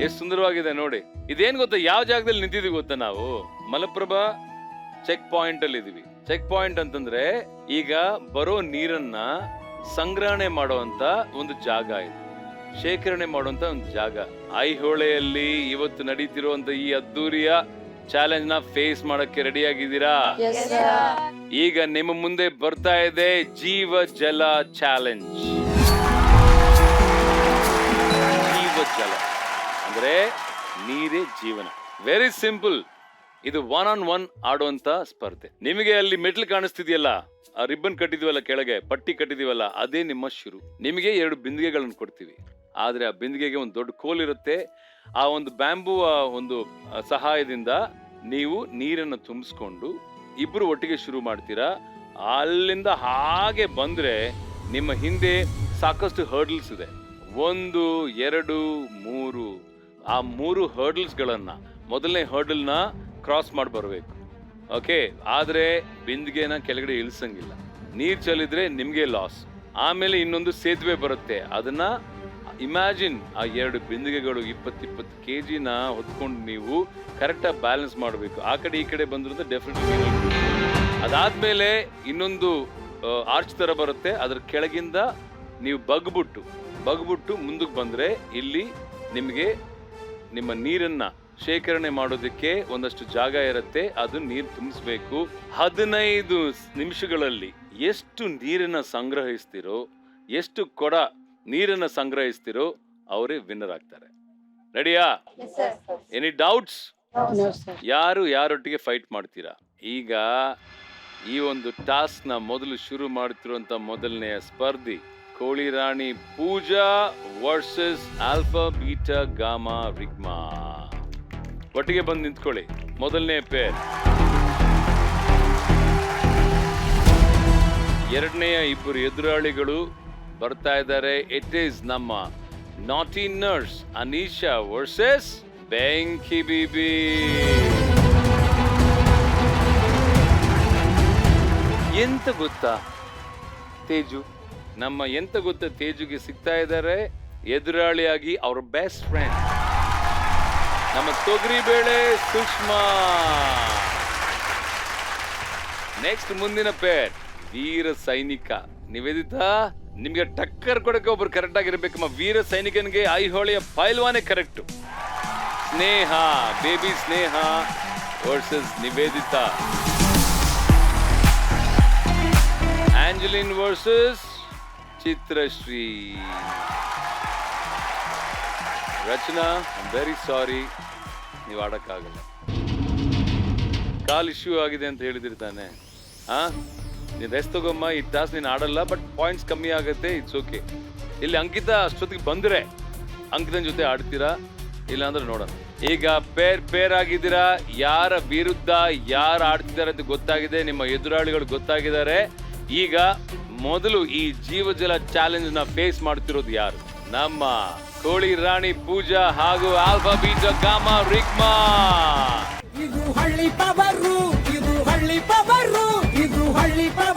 ಎಷ್ಟು ಸುಂದರವಾಗಿದೆ ನೋಡಿ. ಇದೇನ್ ಗೊತ್ತಾ, ಯಾವ ಜಾಗದಲ್ಲಿ ನಿಂತಿದೀವಿ ಗೊತ್ತಾ ನಾವು? ಮಲಪ್ರಭಾ ಚೆಕ್ ಪಾಯಿಂಟ್ ಅಲ್ಲಿ ಇದೀವಿ. ಚೆಕ್ ಪಾಯಿಂಟ್ ಅಂತಂದ್ರೆ ಈಗ ಬರೋ ನೀರನ್ನ ಸಂಗ್ರಹಣೆ ಮಾಡುವಂತ ಒಂದು ಜಾಗ ಇದು, ಶೇಖರಣೆ ಮಾಡುವಂತ ಒಂದು ಜಾಗ. ಐಹೊಳೆಯಲ್ಲಿ ಇವತ್ತು ನಡೀತಿರುವಂತ ಈ ಅದ್ದೂರಿಯ ಚಾಲೆಂಜ್ ನ ಫೇಸ್ ಮಾಡಕ್ಕೆ ರೆಡಿ ಆಗಿದ್ದೀರಾ? ಈಗ ನಿಮ್ಮ ಮುಂದೆ ಬರ್ತಾ ಇದೆ ಜೀವ ಜಲ ಚಾಲೆಂಜ್. ಜೀವ ಜಲ ಅಂದ್ರೆ ನೀರೇ ಜೀವನ. Very simple. ಇದು 1-on-1 ಆಡುವಂತ ಸ್ಪರ್ಧೆ. ನಿಮಗೆ ಅಲ್ಲಿ ಮೆಟ್ಲು ಕಾಣಿಸ್ತಿದೆಯಲ್ಲ, ಆ ರಿಬ್ಬನ್ ಕಟ್ಟಿದೀವಲ್ಲ, ಕೆಳಗೆ ಪಟ್ಟಿ ಕಟ್ಟಿದೀವಲ್ಲ, ಅದೇ ನಿಮ್ಮ ಶುರು. ನಿಮಗೆ 2 ಬಿಂದಿಗೆಗಳನ್ನು ಕೊಡ್ತೀವಿ. ಆದ್ರೆ ಆ ಬಿಂದಿಗೆಗೆ ಒಂದು ದೊಡ್ಡ ಕೋಲ್ ಇರುತ್ತೆ. ಆ ಒಂದು ಬ್ಯಾಂಬೂ ಒಂದು ಸಹಾಯದಿಂದ ನೀವು ನೀರನ್ನು ತುಂಬಿಸ್ಕೊಂಡು ಇಬ್ರು ಒಟ್ಟಿಗೆ ಶುರು ಮಾಡ್ತೀರಾ. ಅಲ್ಲಿಂದ ಹಾಗೆ ಬಂದ್ರೆ ನಿಮ್ಮ ಹಿಂದೆ ಸಾಕಷ್ಟು ಹರ್ಡಲ್ಸ್ ಇದೆ. 1, 2, 3. ಆ 3 ಹರ್ಡಲ್ಸ್ ಗಳನ್ನ, ಮೊದಲನೇ ಹರ್ಡಲ್ ನ ಕ್ರಾಸ್ ಮಾಡಿ ಬರಬೇಕು. ಓಕೆ, ಆದ್ರೆ ಬಿಂದಿಗೆನ ಕೆಳಗಡೆ ಇಳಿಸಂಗಿಲ್ಲ. ನೀರ್ ಚೆಲ್ಲಿದ್ರೆ ನಿಮ್ಗೆ ಲಾಸ್. ಆಮೇಲೆ ಇನ್ನೊಂದು ಸೇತುವೆ ಬರುತ್ತೆ. ಅದನ್ನ ಇಮ್ಯಾಜಿನ್, ಆ 2 ಬಿಂದಿಗೆಗಳು 20-20 kg ಹೊತ್ಕೊಂಡು ನೀವು ಕರೆಕ್ಟ್ ಆಗಿ ಬ್ಯಾಲೆನ್ಸ್ ಮಾಡಬೇಕು. ಆ ಕಡೆ ಈ ಕಡೆ ಬಂದ್ರೆ ಡೆಫಿನೆಟ್ಲಿ. ಅದಾದ್ಮೇಲೆ ಇನ್ನೊಂದು ಆರ್ಚ್ ತರ ಬರುತ್ತೆ. ಅದ್ರ ಕೆಳಗಿಂದ ನೀವು ಬಗ್ಬಿಟ್ಟು ಮುಂದಕ್ಕೆ ಬಂದ್ರೆ ಇಲ್ಲಿ ನಿಮಗೆ ನಿಮ್ಮ ನೀರನ್ನ ಶೇಖರಣೆ ಮಾಡೋದಕ್ಕೆ ಒಂದಷ್ಟು ಜಾಗ ಇರುತ್ತೆ. ಅದು ನೀರು ತುಂಬಿಸ್ಬೇಕು. 15 ನಿಮಿಷಗಳಲ್ಲಿ ಎಷ್ಟು ನೀರನ್ನ ಸಂಗ್ರಹಿಸ್ತಿರೋ, ಎಷ್ಟು ಕೊಡ ನೀರನ್ನ ಸಂಗ್ರಹಿಸ್ತಿರೋ ಅವರೇ ವಿನ್ನರ್ ಆಗ್ತಾರೆ. ರೆಡಿಯಾ? Any doubts? ಯಾರು ಯಾರೊಟ್ಟಿಗೆ ಫೈಟ್ ಮಾಡ್ತೀರಾ? ಈಗ ಈ ಒಂದು ಟಾಸ್ಕ್ ನ ಮೊದಲು ಶುರು ಮಾಡ್ತಿರುವಂತ ಮೊದಲನೆಯ ಸ್ಪರ್ಧಿ ಕೋಳಿ ರಾಣಿ ಪೂಜಾ ವರ್ಸಸ್ ಆಲ್ಫಾ ಬೀಟಾ ಗಾಮಾ ರಿಗ್ಮಾ. ಒಟ್ಟಿಗೆ ಬಂದು ನಿಂತ್ಕೊಳ್ಳಿ. ಮೊದಲನೇ ಪೇರ್. ಎರಡನೆಯ ಇಬ್ಬರು ಎದುರಾಳಿಗಳು ಬರ್ತಾ ಇದ್ದಾರೆ. ಇಟ್ ಈಸ್ ನಮ್ಮ ನಾಟಿ ನರ್ಸ್ ಅನೀಶಾ ವರ್ಸಸ್ ಬೆಂಕಿ ಬಿಬಿ. ಎಂತ ಗೊತ್ತಾ ತೇಜು, ಎಂತ ಗೊತ್ತಾ ತೇಜುಗೆ ಸಿಗ್ತಾ ಇದ್ದಾರೆ ಎದುರಾಳಿಯಾಗಿ ಅವ್ರ ಬೆಸ್ಟ್ ಫ್ರೆಂಡ್ ನಮ್ಮ ತೊಗರಿಬೇಳೆ ಸುಷ್ಮಾ. ನೆಕ್ಸ್ಟ್ ಮುಂದಿನ ಪೇರ್ ವೀರ ಸೈನಿಕ ನಿವೇದಿತಾ. ನಿಮ್ಗೆ ಟಕ್ಕರ್ ಕೊಡಕ್ಕೆ ಒಬ್ರು ಕರೆಕ್ಟ್ ಆಗಿರ್ಬೇಕಮ್ಮ. ವೀರ ಸೈನಿಕನಿಗೆ ಐಹೊಳೆಯ ಪೈಲ್ವಾನೆ correct. Sneha, baby Sneha versus Nivedita. Angeline versus Chitrashri. Rachana, I very sorry, ನೀವು ಆಡಕ್ಕಾಗಲ್ಲ. ಕಾಲ್ ಇಶ್ಯೂ ಆಗಿದೆ ಅಂತ ಹೇಳಿದಿರಿ ತಾನೆ? ನೀನ್ ರೆಸ್ಟ್ ತಗೊಮ್ಮ. ಈ ಟಾಸ್ ನೀನ್ ಆಡಲ್ಲ, ಬಟ್ ಪಾಯಿಂಟ್ಸ್ ಕಮ್ಮಿ ಆಗುತ್ತೆ. It's okay. ಇಲ್ಲಿ ಅಂಕಿತಾ ಅಷ್ಟೊತ್ತಿಗೆ ಬಂದ್ರೆ ಅಂಕಿತನ ಜೊತೆ ಆಡ್ತೀರಾ, ಇಲ್ಲ ಅಂದ್ರೆ ನೋಡೋಣ. ಈಗ ಪೇರ್ ಆಗಿದ್ದೀರಾ. ಯಾರ ವಿರುದ್ಧ ಯಾರು ಆಡ್ತಿದ್ದಾರೆ ಅಂತ ಗೊತ್ತಾಗಿದೆ. ನಿಮ್ಮ ಎದುರಾಳಿಗಳು ಗೊತ್ತಾಗಿದ್ದಾರೆ. ಈಗ ಮೊದಲು ಈ ಜೀವಜಲ ಚಾಲೆಂಜ್ ನ ಫೇಸ್ ಮಾಡ್ತಿರೋದು ಯಾರು? ನಮ್ಮ ಕೋಳಿ ರಾಣಿ ಪೂಜಾ ಹಾಗೂ ಆಲ್ಫಾ ಬೀಟಾ ಗಾಮಾ ರಿಗ್ಮಾ. ಇದು ಹಳ್ಳಿ ಪವರು, ಇದು ಹಳ್ಳಿ ಪವರು, ಇದು ಹಳ್ಳಿ ಪವರು.